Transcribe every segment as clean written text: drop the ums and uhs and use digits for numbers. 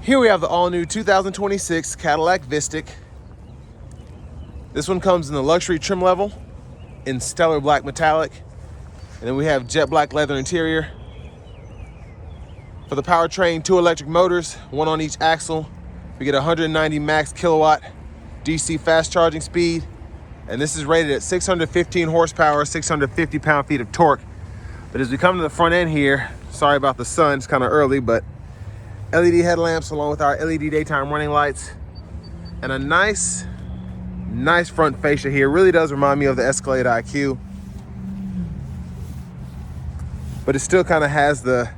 Here we have the all-new 2026 Cadillac Vistiq. This one comes in the luxury trim level in stellar black metallic. And then we have jet black leather interior. For the powertrain, 2 electric motors, 1 on each axle. We get 190 max kilowatt DC fast charging speed. And this is rated at 615 horsepower, 650 pound-feet of torque. But as we come to the front end here, sorry about the sun, it's kind of early, but LED headlamps along with our LED daytime running lights. And a nice front fascia here. Really does remind me of the Escalade IQ. But it still kind of has the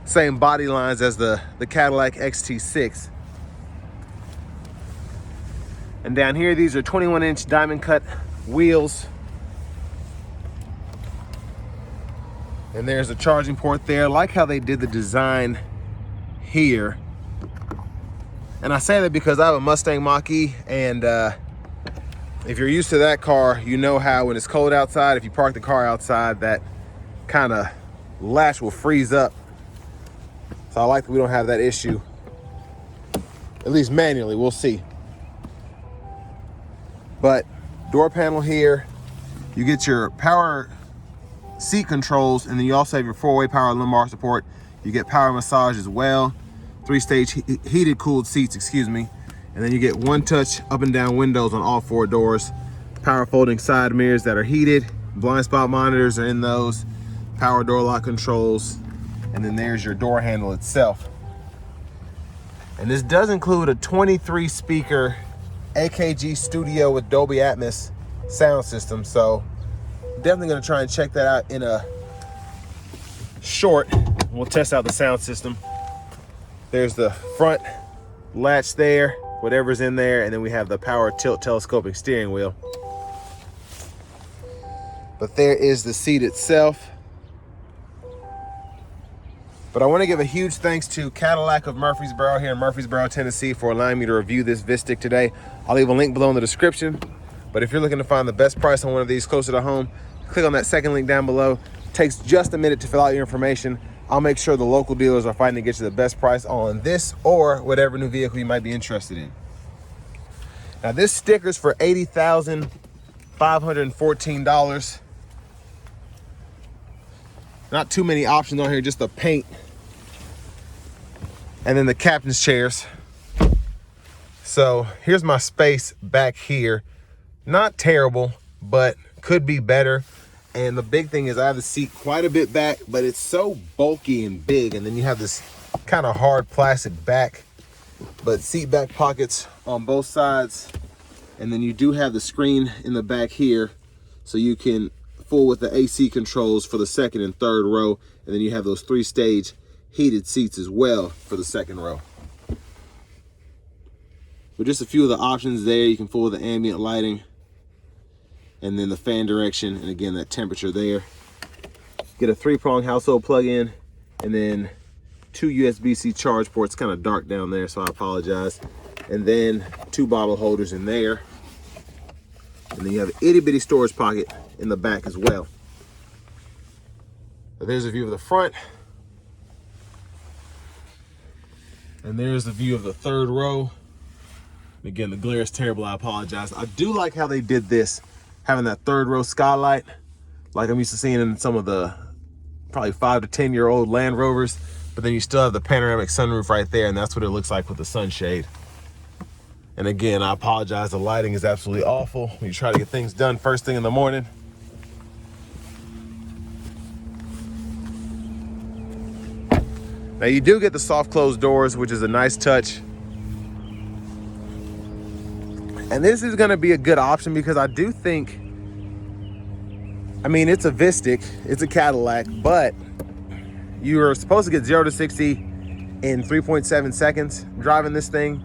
same body lines as the Cadillac XT6. And down here, these are 21-inch diamond cut wheels. And there's a charging port there. I like how they did the design here. And I say that because I have a Mustang Mach-E, and if you're used to that car, you know how when it's cold outside, if you park the car outside, that kind of latch will freeze up. So I like that we don't have that issue, at least manually. We'll see. But door panel here, you get your power seat controls, and then you also have your 4-way power lumbar support. You get power massage as well, 3-stage heated cooled seats, excuse me. And then you get 1-touch up and down windows on all 4 doors, power folding side mirrors that are heated, blind spot monitors are in those, power door lock controls, and then there's your door handle itself. And this does include a 23 speaker AKG Studio with Dolby Atmos sound system, so definitely gonna try and check that out in a short. We'll test out the sound system. There's the front latch there, whatever's in there, and then we have the power tilt telescopic steering wheel. But there is the seat itself. But I want to give a huge thanks to Cadillac of Murfreesboro here in Murfreesboro, Tennessee, for allowing me to review this Vistiq today. I'll leave a link below in the description. But if you're looking to find the best price on one of these closer to home, click on that second link down below. It takes just a minute to fill out your information. I'll make sure the local dealers are fighting to get you the best price on this or whatever new vehicle you might be interested in. Now this sticker's for $80,514. Not too many options on here, just the paint. And then the captain's chairs. So here's my space back here. Not terrible, but could be better. And the big thing is I have the seat quite a bit back, but it's so bulky and big. And then you have this kind of hard plastic back, but seat back pockets on both sides. And then you do have the screen in the back here, so you can fool with the AC controls for the second and third row. And then you have those 3-stage heated seats as well for the second row. But just a few of the options there. You can fool with the ambient lighting, and then the fan direction, and again that temperature there. Get a 3-prong household plug-in, and then 2 USB-C charge ports. Kind of dark down there, so I apologize. And then 2 bottle holders in there, and then you have an itty-bitty storage pocket in the back as well. But there's a view of the front, and there's the view of the third row. Again, the glare is terrible, I apologize. I do like how they did this, having that third row skylight, like I'm used to seeing in some of the probably 5 to 10-year-old Land Rovers, but then you still have the panoramic sunroof right there, and that's what it looks like with the sunshade. And again, I apologize, the lighting is absolutely awful when you try to get things done first thing in the morning. Now you do get the soft closed doors, which is a nice touch. And this is gonna be a good option because I do think, I mean, it's a Vistiq, it's a Cadillac, but you are supposed to get 0 to 60 in 3.7 seconds driving this thing,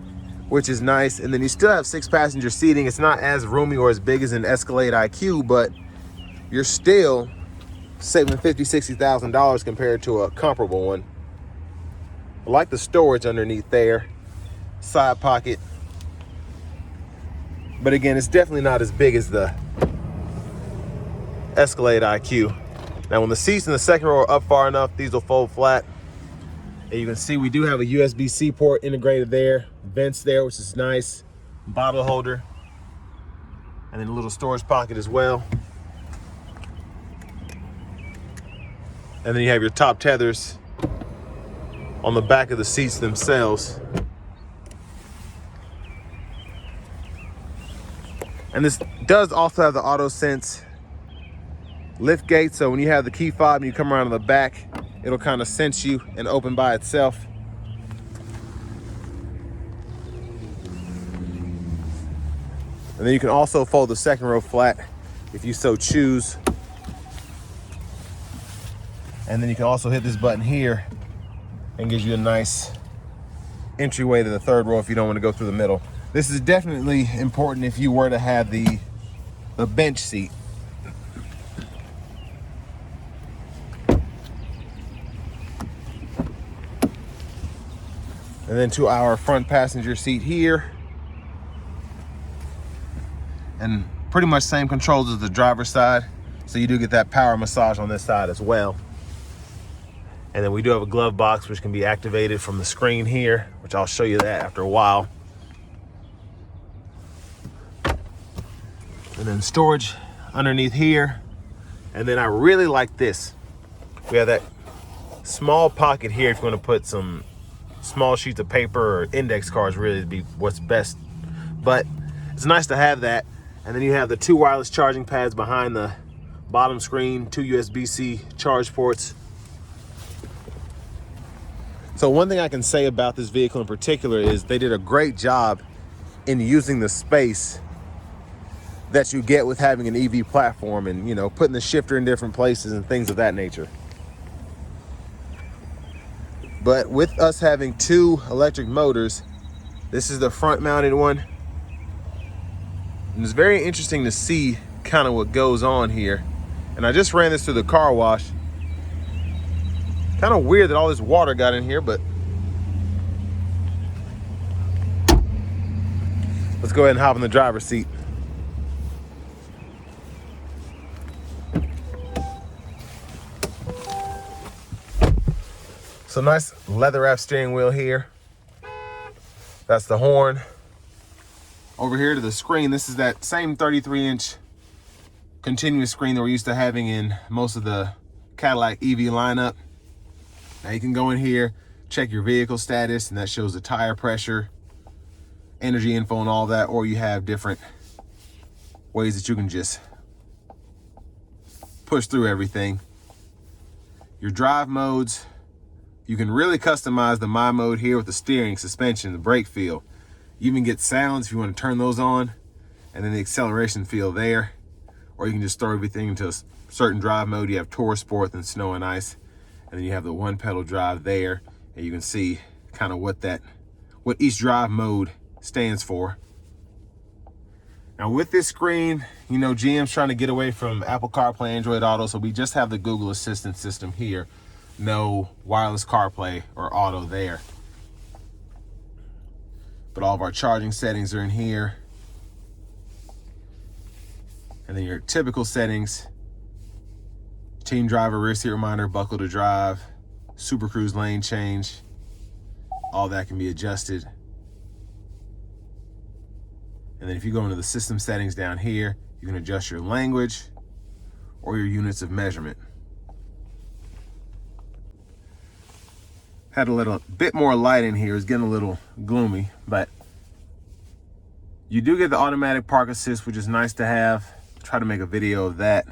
which is nice. And then you still have 6-passenger seating. It's not as roomy or as big as an Escalade IQ, but you're still saving $50,000, $60,000 compared to a comparable one. I like the storage underneath there, side pocket. But again, it's definitely not as big as the Escalade IQ. Now, when the seats in the second row are up far enough, these will fold flat. And you can see we do have a USB-C port integrated there, vents there, which is nice, bottle holder, and then a little storage pocket as well. And then you have your top tethers on the back of the seats themselves. And this does also have the auto sense lift gate, so when you have the key fob and you come around to the back, it'll kind of sense you and open by itself. And then you can also fold the second row flat if you so choose. And then you can also hit this button here and gives you a nice entryway to the third row if you don't want to go through the middle. This is definitely important if you were to have the bench seat. And then to our front passenger seat here. And pretty much same controls as the driver's side. So you do get that power massage on this side as well. And then we do have a glove box which can be activated from the screen here, which I'll show you that after a while. And then storage underneath here. And then I really like this. We have that small pocket here if you want to put some small sheets of paper or index cards, really to be what's best. But it's nice to have that. And then you have the 2 wireless charging pads behind the bottom screen, 2 USB-C charge ports. So one thing I can say about this vehicle in particular is they did a great job in using the space that you get with having an EV platform and, you know, putting the shifter in different places and things of that nature. But with us having 2 electric motors, this is the front mounted one. And it's very interesting to see kind of what goes on here. And I just ran this through the car wash. Kind of weird that all this water got in here, but let's go ahead and hop in the driver's seat. So nice leather wrap steering wheel here. That's the horn. Over here to the screen, this is that same 33-inch continuous screen that we're used to having in most of the Cadillac EV lineup. Now you can go in here, check your vehicle status, and that shows the tire pressure, energy info and all that, or you have different ways that you can just push through everything. Your drive modes, you can really customize the My mode here with the steering, suspension, the brake feel. You even get sounds if you want to turn those on, and then the acceleration feel there. Or you can just throw everything into a certain drive mode. You have Tour, Sport, and Snow and Ice. And then you have the 1-pedal drive there, and you can see kind of what each drive mode stands for. Now with this screen, you know, GM's trying to get away from Apple CarPlay, Android Auto, so we just have the Google Assistant system here. No wireless CarPlay or Auto there. But all of our charging settings are in here. And then your typical settings: team driver, rear seat reminder, buckle to drive, Super Cruise lane change. All that can be adjusted. And then if you go into the system settings down here, you can adjust your language or your units of measurement. Had a little bit more light in here. It's getting a little gloomy, but you do get the automatic park assist, which is nice to have. Try to make a video of that,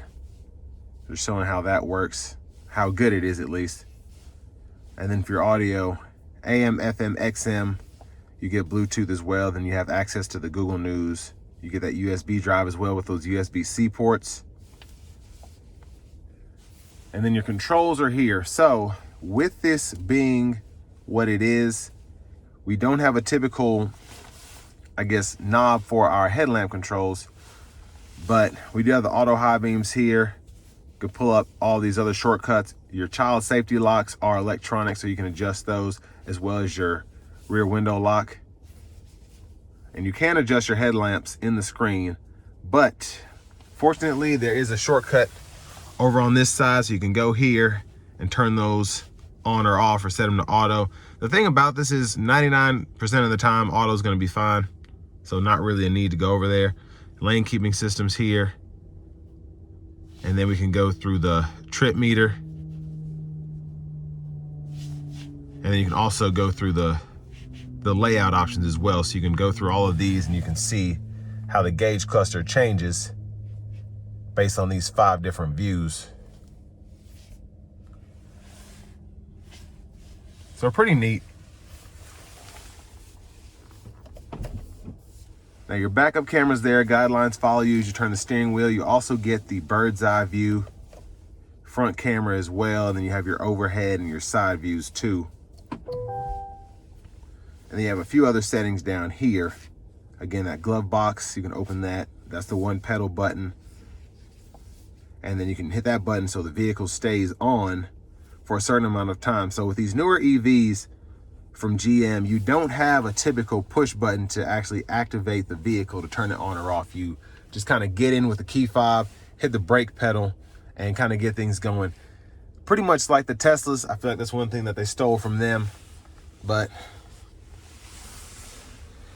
just showing how that works, how good it is at least. And then for your audio, AM, FM, XM, you get Bluetooth as well. Then you have access to the Google News. You get that USB drive as well with those USB-C ports. And then your controls are here. So with this being what it is, we don't have a typical, I guess, knob for our headlamp controls, but we do have the auto high beams here. You can pull up all these other shortcuts. Your child safety locks are electronic, so you can adjust those, as well as your rear window lock. And you can adjust your headlamps in the screen, but fortunately there is a shortcut over on this side, so you can go here and turn those on or off or set them to auto. The thing about this is 99% of the time auto is going to be fine, so not really a need to go over there. Lane keeping systems here, and then we can go through the trip meter, and then you can also go through the layout options as well. So you can go through all of these and you can see how the gauge cluster changes based on these 5 different views. So pretty neat. Now your backup camera's there, guidelines follow you as you turn the steering wheel. You also get the bird's eye view front camera as well, and then you have your overhead and your side views too. And then you have a few other settings down here. Again, that glove box, you can open that. That's the 1 pedal button. And then you can hit that button so the vehicle stays on for a certain amount of time. So with these newer EVs from GM, you don't have a typical push button to actually activate the vehicle to turn it on or off. You just kind of get in with the key fob, hit the brake pedal, and kind of get things going. Pretty much like the Teslas. I feel like that's one thing that they stole from them. But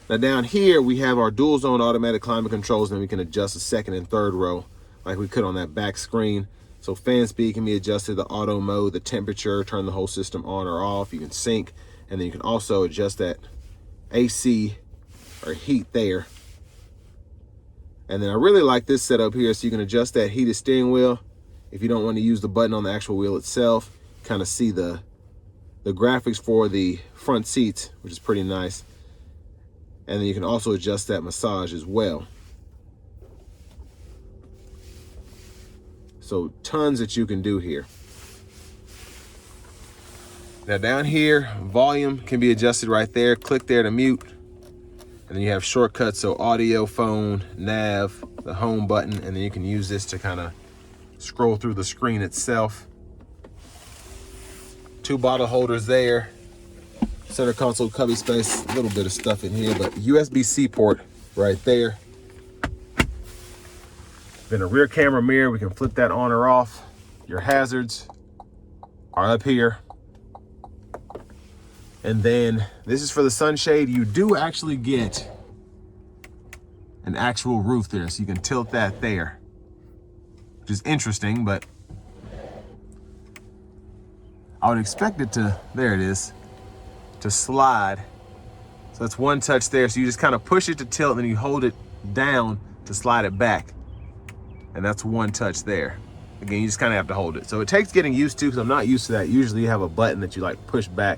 now down here, we have our dual zone automatic climate controls, and we can adjust the second and third row like we could on that back screen. So fan speed can be adjusted, the auto mode, the temperature, turn the whole system on or off. You can sync, and then you can also adjust that AC or heat there. And then I really like this setup here, so you can adjust that heated steering wheel. If you don't want to use the button on the actual wheel itself, kind of see the graphics for the front seats, which is pretty nice. And then you can also adjust that massage as well. So tons that you can do here. Now down here, volume can be adjusted right there. Click there to mute. And then you have shortcuts, so audio, phone, nav, the home button, and then you can use this to kind of scroll through the screen itself. 2 bottle holders there. Center console cubby space, a little bit of stuff in here, but USB-C port right there. Then a rear camera mirror, we can flip that on or off. Your hazards are up here. And then this is for the sunshade. You do actually get an actual roof there, so you can tilt that there, which is interesting, but I would expect it to, there it is, to slide. So that's one touch there. So you just kind of push it to tilt, and then you hold it down to slide it back. And that's one touch there. Again, you just kind of have to hold it. So it takes getting used to, because I'm not used to that. Usually you have a button that you like push back,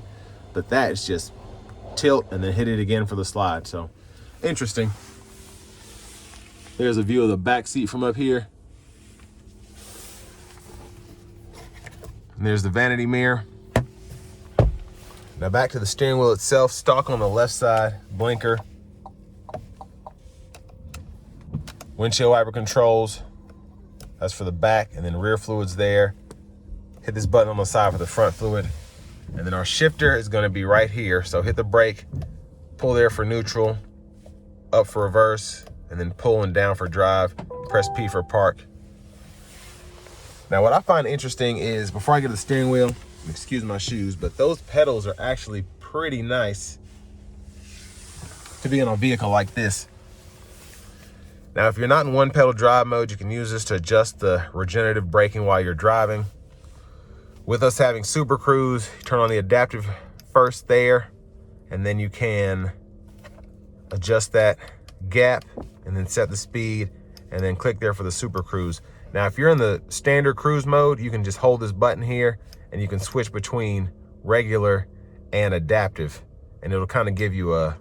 but that is just tilt and then hit it again for the slide. So interesting. There's a view of the back seat from up here. And there's the vanity mirror. Now back to the steering wheel itself, stalk on the left side, blinker, windshield wiper controls, that's for the back, and then rear fluid's there. Hit this button on the side for the front fluid. And then our shifter is gonna be right here. So hit the brake, pull there for neutral, up for reverse, and then pull and down for drive, press P for park. Now what I find interesting is, before I get to the steering wheel, excuse my shoes, but those pedals are actually pretty nice to be in a vehicle like this. Now, if you're not in 1 pedal drive mode, you can use this to adjust the regenerative braking while you're driving. With us having Super Cruise, you turn on the adaptive first there, and then you can adjust that gap and then set the speed, and then click there for the Super Cruise. Now, if you're in the standard cruise mode, you can just hold this button here, and you can switch between regular and adaptive, and it'll kind of give you a,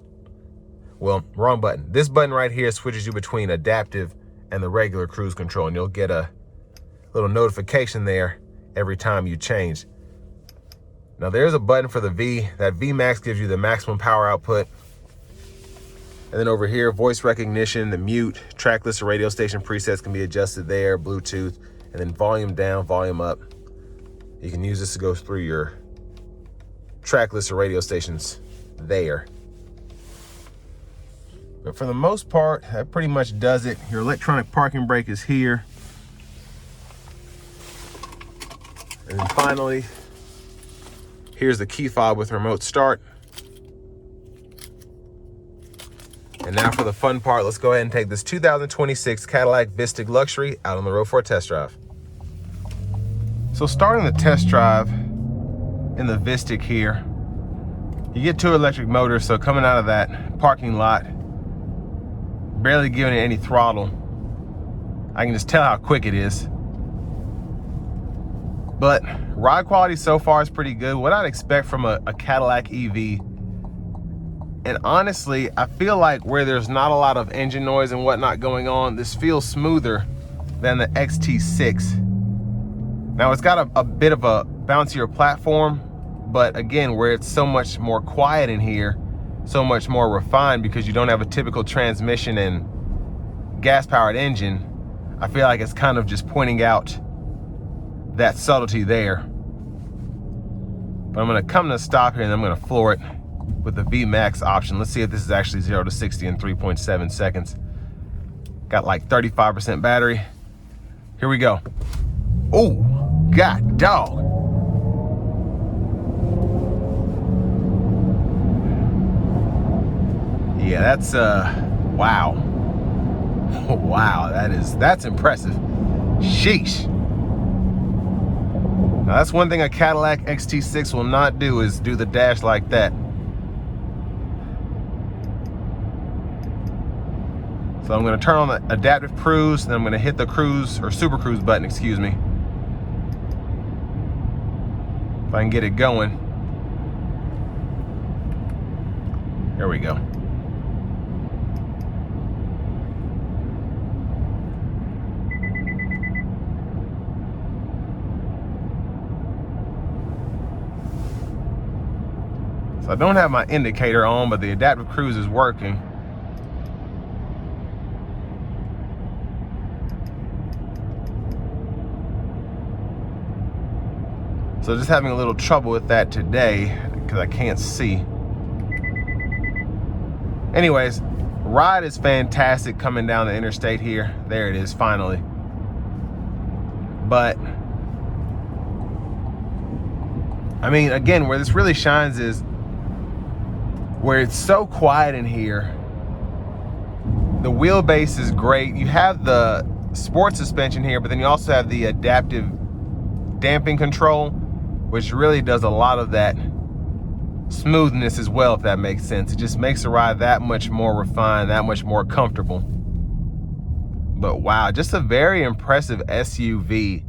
well, wrong button. This button right here switches you between adaptive and the regular cruise control, and you'll get a little notification there every time you change. Now there's a button for the V. That V Max gives you the maximum power output. And then over here, voice recognition, the mute, track list of radio station presets can be adjusted there, Bluetooth, and then volume down, volume up. You can use this to go through your track list of radio stations there. But for the most part, that pretty much does it. Your electronic parking brake is here. And then finally, Here's the key fob with remote start. And now for the fun part, let's go ahead and take this 2026 Cadillac Vistiq Luxury out on the road for a test drive. So starting the test drive in the Vistiq here, you get two electric motors, so coming out of that parking lot, barely giving it any throttle. I can just tell how quick it is. But ride quality so far is pretty good. What I'd expect from a Cadillac EV. And honestly, I feel like where there's not a lot of engine noise and whatnot going on, this feels smoother than the XT6. Now it's got a bit of a bouncier platform, but again, where it's so much more quiet in here, so much more refined because you don't have a typical transmission and gas-powered engine, I feel like it's kind of just pointing out that subtlety there. But I'm gonna come to a stop here and I'm gonna floor it with the VMAX option. Let's see if this is actually 0 to 60 in 3.7 seconds. Got like 35% battery. Here we go. Oh, God dog. Yeah, that's wow. Wow, that's impressive. Sheesh. Now that's one thing a Cadillac XT6 will not do, is do the dash like that. So I'm gonna turn on the adaptive cruise, and I'm gonna hit the cruise, or super cruise button, excuse me. If I can get it going. There we go. So I don't have my indicator on, but the adaptive cruise is working. So just having a little trouble with that today because I can't see. Anyways, ride is fantastic coming down the interstate here. There it is, finally. But I mean, again, where this really shines is where it's so quiet in here. The wheelbase is great. You have the sport suspension here, but then you also have the adaptive damping control, which really does a lot of that smoothness as well, if that makes sense. It just makes the ride that much more refined, that much more comfortable. But wow, just a very impressive SUV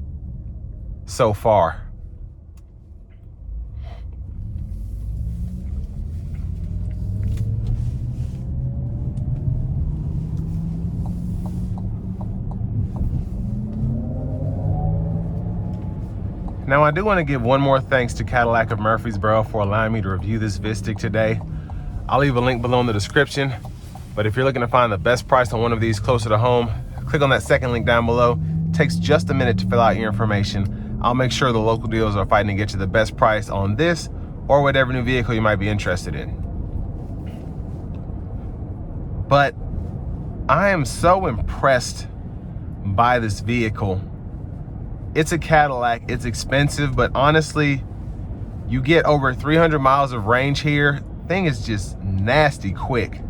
so far. Now I do want to give one more thanks to Cadillac of Murfreesboro for allowing me to review this Vistiq today. I'll leave a link below in the description, but if you're looking to find the best price on one of these closer to home, click on that second link down below. It takes just a minute to fill out your information. I'll make sure the local dealers are fighting to get you the best price on this or whatever new vehicle you might be interested in. But I am so impressed by this vehicle. It's a Cadillac, it's expensive, but honestly, you get over 300 miles of range here. Thing is just nasty quick.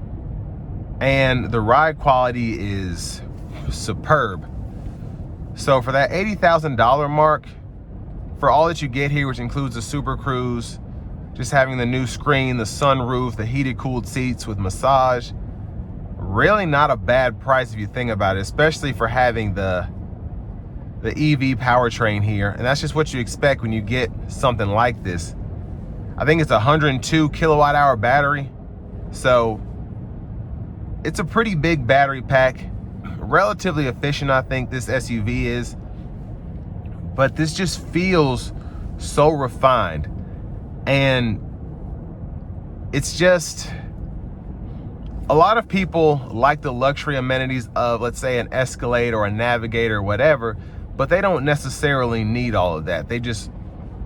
And the ride quality is superb. So for that $80,000 mark, for all that you get here, which includes the Super Cruise, just having the new screen, the sunroof, the heated cooled seats with massage, really not a bad price if you think about it, especially for having the EV powertrain here. And that's just what you expect when you get something like this. I think it's a 102 kilowatt hour battery. So it's a pretty big battery pack. Relatively efficient, I think this SUV is. But this just feels so refined. And it's just, a lot of people like the luxury amenities of, let's say, an Escalade or a Navigator or whatever, but they don't necessarily need all of that. They just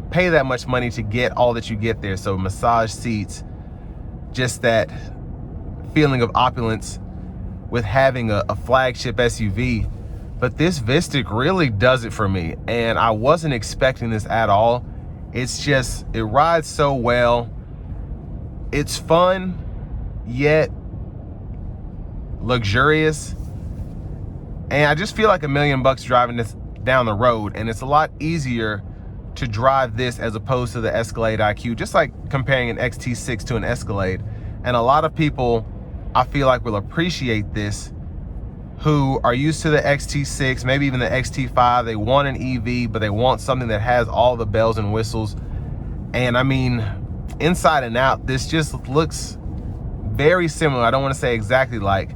pay that much money to get all that you get there. So massage seats, just that feeling of opulence with having a flagship SUV. But this Vistiq really does it for me. And I wasn't expecting this at all. It's just, it rides so well. It's fun, yet luxurious. And I just feel like $1 million driving this down the road, and it's a lot easier to drive this as opposed to the Escalade IQ, just like comparing an XT6 to an Escalade. And a lot of people, I feel like, will appreciate this, who are used to the XT6, maybe even the XT5. They want an EV, but they want something that has all the bells and whistles. And I mean, inside and out, this just looks very similar. I don't want to say exactly like,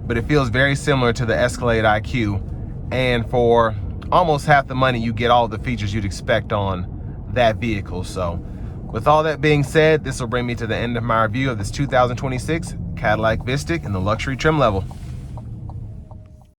but it feels very similar to the Escalade IQ. And for almost half the money, you get all the features you'd expect on that vehicle. So with all that being said, this will bring me to the end of my review of this 2026 Cadillac Vistiq in the luxury trim level.